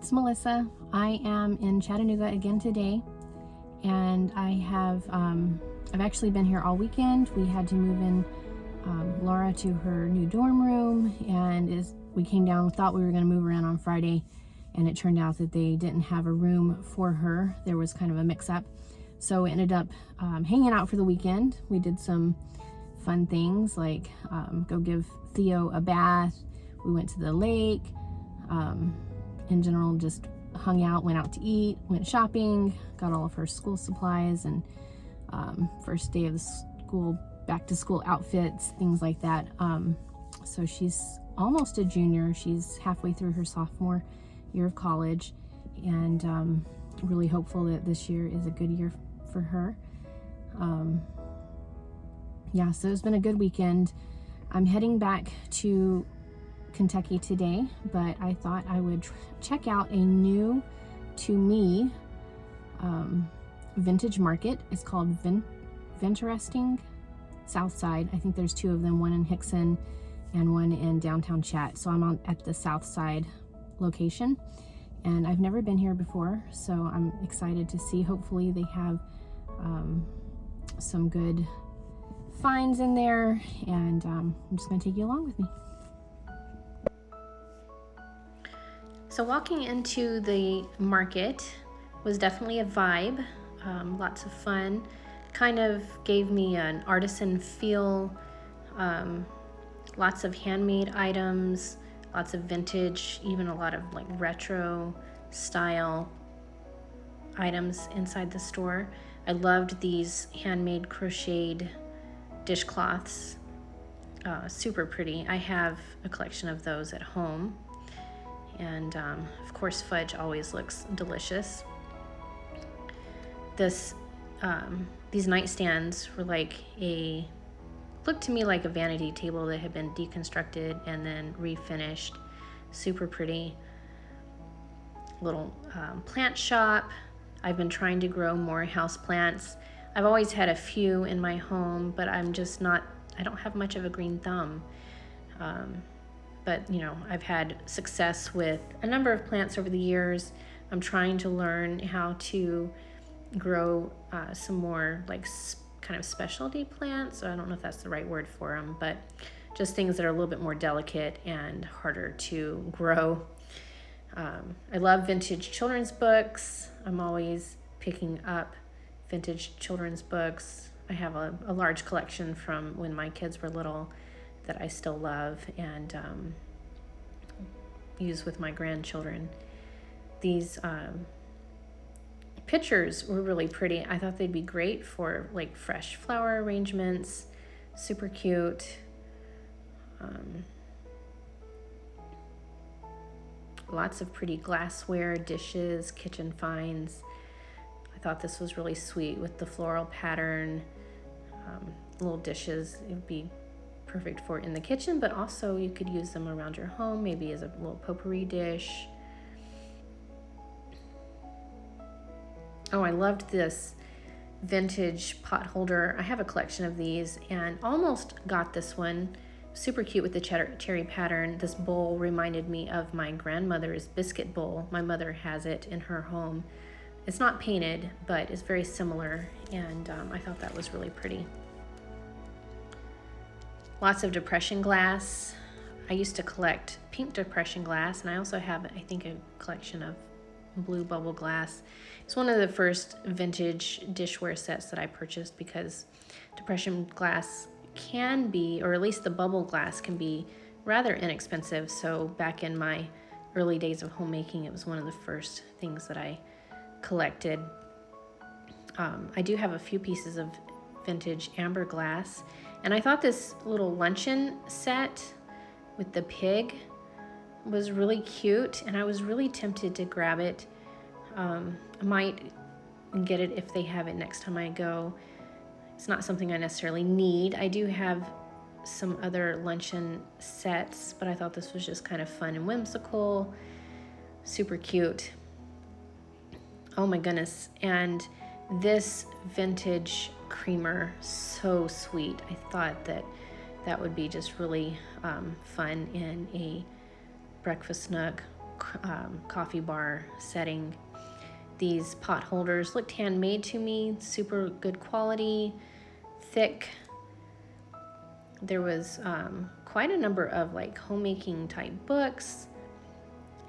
it's Melissa. I am in Chattanooga again today, and I've actually been here all weekend. We had to move in Laura to her new dorm room, and as we came down, we thought we were going to move around on Friday, and it turned out that they didn't have a room for her. There was kind of a mix-up, so we ended up hanging out for the weekend. We did some fun things like go give Theo a bath. We went to the lake. In general, just hung out, went out to eat, went shopping, got all of her school supplies and first day of the school, back to school outfits, things like that. So she's almost a junior. She's halfway through her sophomore year of college, and really hopeful that this year is a good year for her. Yeah, so it's been a good weekend. I'm heading back to Kentucky today, but I thought I would check out a new, to me, vintage market. It's called Vinteresting Southside. I think there's two of them, one in Hickson and one in downtown Chat. So I'm at the Southside location, and I've never been here before, so I'm excited to see. Hopefully they have some good finds in there, and I'm just going to take you along with me. So walking into the market was definitely a vibe, lots of fun. Kind of gave me an artisan feel, lots of handmade items, lots of vintage, even a lot of like retro style items inside the store. I loved these handmade crocheted dishcloths, super pretty. I have a collection of those at home. And of course, fudge always looks delicious. These nightstands were looked to me like a vanity table that had been deconstructed and then refinished. Super pretty. Little plant shop. I've been trying to grow more house plants. I've always had a few in my home, but I don't have much of a green thumb. But I've had success with a number of plants over the years. I'm trying to learn how to grow some more kind of specialty plants. So I don't know if that's the right word for them, but just things that are a little bit more delicate and harder to grow. I love vintage children's books. I'm always picking up vintage children's books. I have a large collection from when my kids were little that I still love and use with my grandchildren. These pictures were really pretty. I thought they'd be great for fresh flower arrangements. Super cute. Lots of pretty glassware, dishes, kitchen finds. I thought this was really sweet with the floral pattern. Little dishes. It would be perfect for in the kitchen, but also you could use them around your home, maybe as a little potpourri dish. Oh, I loved this vintage pot holder. I have a collection of these and almost got this one. Super cute with the cherry pattern. This bowl reminded me of my grandmother's biscuit bowl. My mother has it in her home. It's not painted, but it's very similar, and I thought that was really pretty. Lots of depression glass. I used to collect pink depression glass, and I also have, I think, a collection of blue bubble glass. It's one of the first vintage dishware sets that I purchased because depression glass can be, or at least the bubble glass can be, rather inexpensive. So back in my early days of homemaking, it was one of the first things that I collected. I do have a few pieces of vintage amber glass, and I thought this little luncheon set with the pig was really cute, and I was really tempted to grab it. I might get it if they have it next time I go. It's not something I necessarily need. I do have some other luncheon sets, but I thought this was just kind of fun and whimsical. Super cute. Oh my goodness. And this vintage creamer, so sweet. I thought that would be just really fun in a breakfast nook coffee bar setting. These pot holders looked handmade to me, super good quality, thick. There was quite a number of like homemaking type books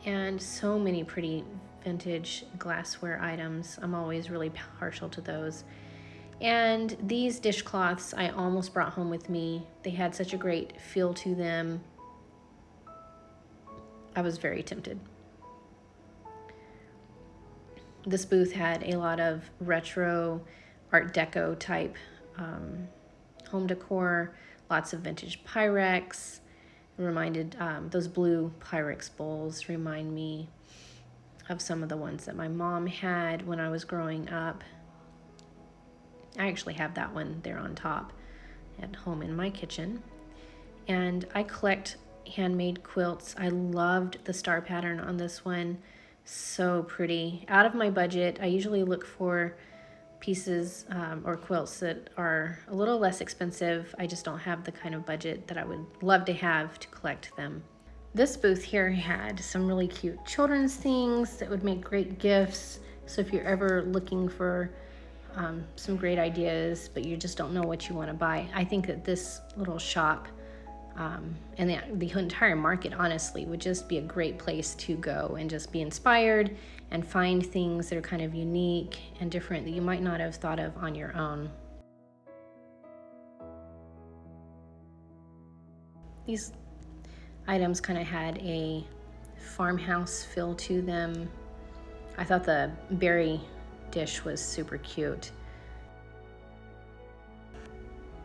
and so many pretty vintage glassware items. I'm always really partial to those. And these dishcloths I almost brought home with me. They had such a great feel to them. I was very tempted. This booth had a lot of retro Art Deco type home decor, lots of vintage Pyrex. It reminded, those blue Pyrex bowls remind me of some of the ones that my mom had when I was growing up. I actually have that one there on top at home in my kitchen. And I collect handmade quilts. I loved the star pattern on this one. So pretty. Out of my budget, I usually look for pieces or quilts that are a little less expensive. I just don't have the kind of budget that I would love to have to collect them. This booth here had some really cute children's things that would make great gifts. So if you're ever looking for some great ideas, but you just don't know what you want to buy, I think that this little shop and the entire market, honestly, would just be a great place to go and just be inspired and find things that are kind of unique and different that you might not have thought of on your own. These items kind of had a farmhouse feel to them. I thought the berry dish was super cute.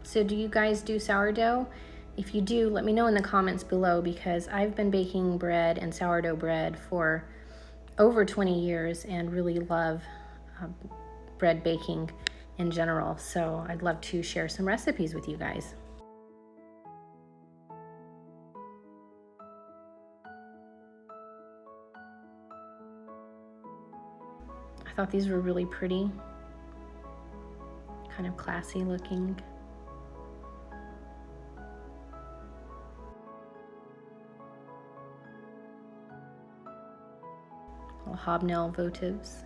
So do you guys do sourdough? If you do, let me know in the comments below, because I've been baking bread and sourdough bread for over 20 years and really love bread baking in general. So I'd love to share some recipes with you guys. I thought these were really pretty, kind of classy looking. Little hobnail votives.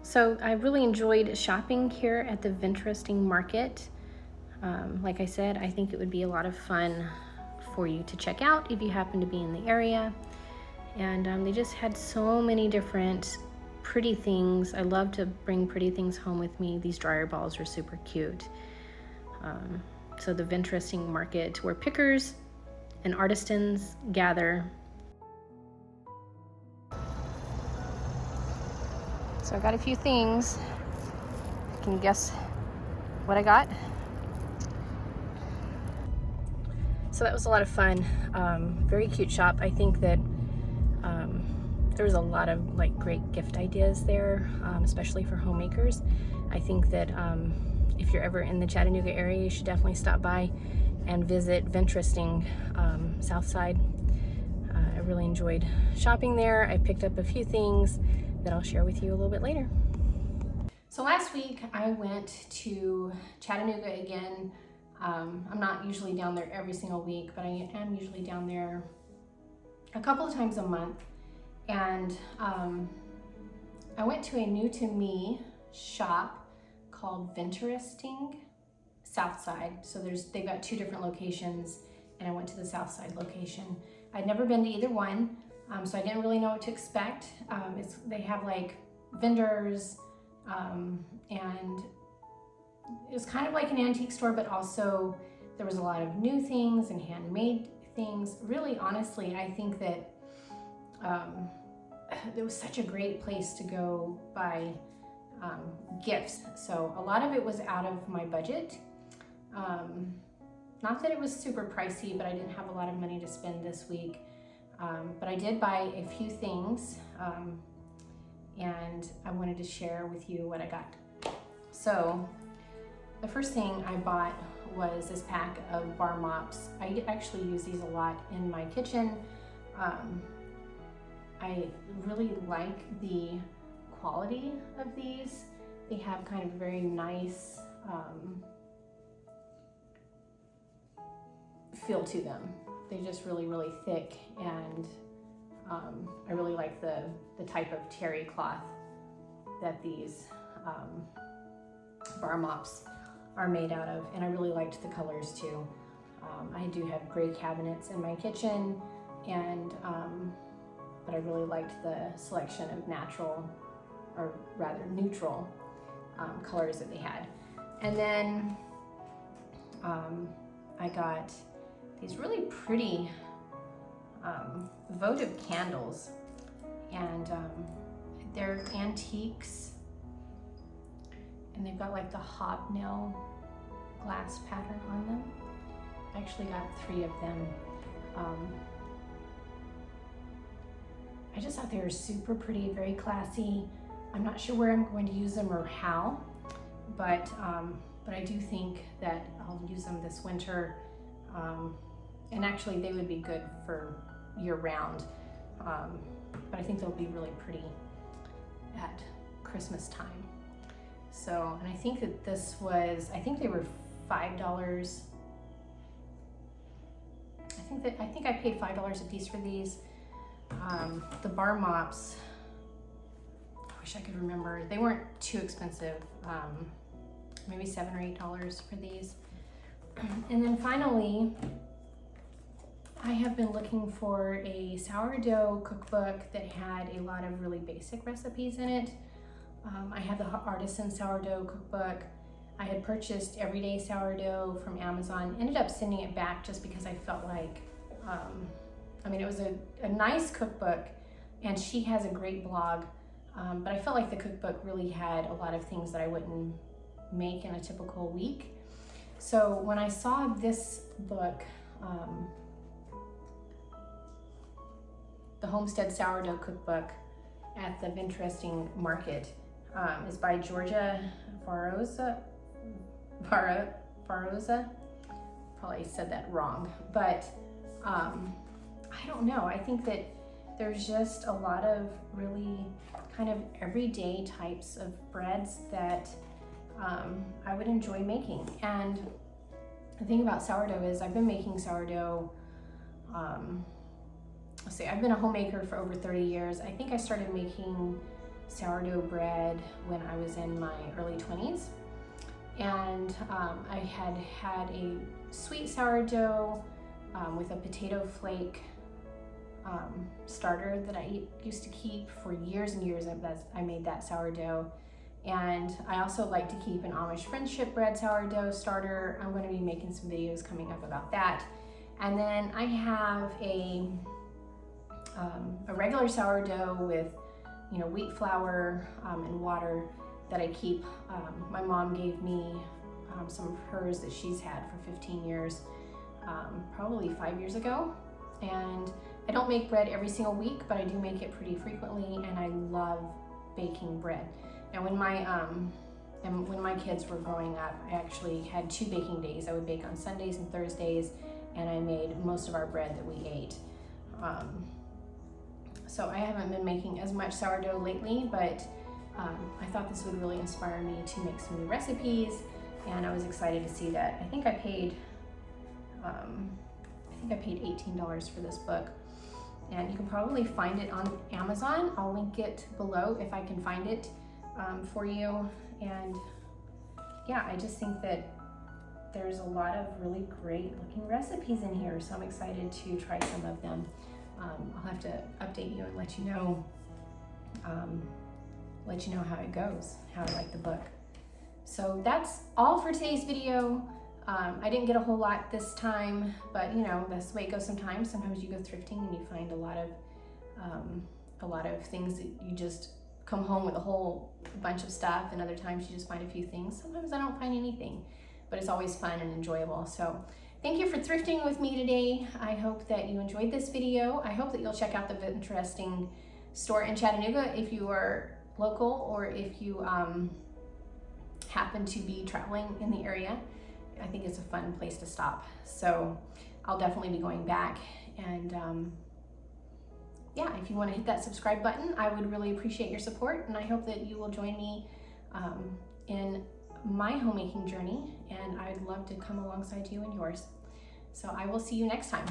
So I really enjoyed shopping here at the Vinteresting Market. Like I said, I think it would be a lot of fun for you to check out if you happen to be in the area. And they just had so many different pretty things. I love to bring pretty things home with me. These dryer balls are super cute. So the Vinteresting Market, where pickers and artisans gather. So I got a few things. Can you guess what I got? So that was a lot of fun. Very cute shop. I think that there was a lot of like great gift ideas there, especially for homemakers. I think that if you're ever in the Chattanooga area, you should definitely stop by and visit Vinteresting Southside. I really enjoyed shopping there. I picked up a few things that I'll share with you a little bit later. So last week I went to Chattanooga again. I'm not usually down there every single week, but I am usually down there a couple of times a month. And I went to a new to me shop called Vinteresting Southside. So they've got two different locations, and I went to the Southside location. I'd never been to either one, so I didn't really know what to expect. They have like vendors, and it was kind of like an antique store, but also there was a lot of new things and handmade things. Really, honestly, I think that it was such a great place to go buy gifts. So a lot of it was out of my budget. Not that it was super pricey, but I didn't have a lot of money to spend this week. But I did buy a few things, and I wanted to share with you what I got. So the first thing I bought was this pack of bar mops. I actually use these a lot in my kitchen. I really like the quality of these. They have kind of very nice feel to them. They're just really, really thick, and I really like the type of terry cloth that these bar mops are made out of, and I really liked the colors too. I do have gray cabinets in my kitchen, and but I really liked the selection of natural, or rather neutral, colors that they had. And then I got these really pretty votive candles, and they're antiques, and they've got like the hobnail glass pattern on them. I actually got 3 of them. I just thought they were super pretty, very classy. I'm not sure where I'm going to use them or how, but I do think that I'll use them this winter. And actually they would be good for year round. But I think they'll be really pretty at Christmas time. So, and I think that this was, I think they were $5. I think I paid $5 a piece for these. The bar mops, I wish I could remember. They weren't too expensive. Maybe $7 or $8 for these. And then finally, I have been looking for a sourdough cookbook that had a lot of really basic recipes in it. I had the Artisan Sourdough Cookbook. I had purchased Everyday Sourdough from Amazon, ended up sending it back just because I felt like, I mean, it was a nice cookbook, and she has a great blog, but I felt like the cookbook really had a lot of things that I wouldn't make in a typical week. So when I saw this book, the Homestead Sourdough Cookbook at the Vinteresting Market, is by Georgia Varoza. Probably said that wrong, but I don't know. I think that there's just a lot of really kind of everyday types of breads that I would enjoy making. And the thing about sourdough is I've been making sourdough, let's see, I've been a homemaker for over 30 years. I think I started making sourdough bread when I was in my early 20s. And I had a sweet sourdough with a potato flake starter that I used to keep for years and years. I made that sourdough. And I also like to keep an Amish friendship bread sourdough starter. I'm going to be making some videos coming up about that. And then I have a regular sourdough with, you know, wheat flour and water that I keep. My mom gave me some of hers that she's had for 15 years, probably 5 years ago. And I don't make bread every single week, but I do make it pretty frequently, and I love baking bread. And when my kids were growing up, I actually had 2 baking days. I would bake on Sundays and Thursdays, and I made most of our bread that we ate. So I haven't been making as much sourdough lately, but I thought this would really inspire me to make some new recipes, and I was excited to see that. I think I paid $18 for this book, and you can probably find it on Amazon. I'll link it below if I can find it for you. And yeah, I just think that there's a lot of really great looking recipes in here, so I'm excited to try some of them. I'll have to update you and let you know how it goes, how I like the book. So that's all for today's video. I didn't get a whole lot this time, but you know, that's the way it goes sometimes. Sometimes you go thrifting and you find a lot of things that you just come home with a whole bunch of stuff, and other times you just find a few things. Sometimes I don't find anything, but it's always fun and enjoyable. So thank you for thrifting with me today. I hope that you enjoyed this video. I hope that you'll check out the Vinteresting store in Chattanooga if you are local, or if you happen to be traveling in the area. I think it's a fun place to stop. So I'll definitely be going back. And yeah, if you want to hit that subscribe button, I would really appreciate your support. And I hope that you will join me in my homemaking journey. And I'd love to come alongside you in yours. So I will see you next time.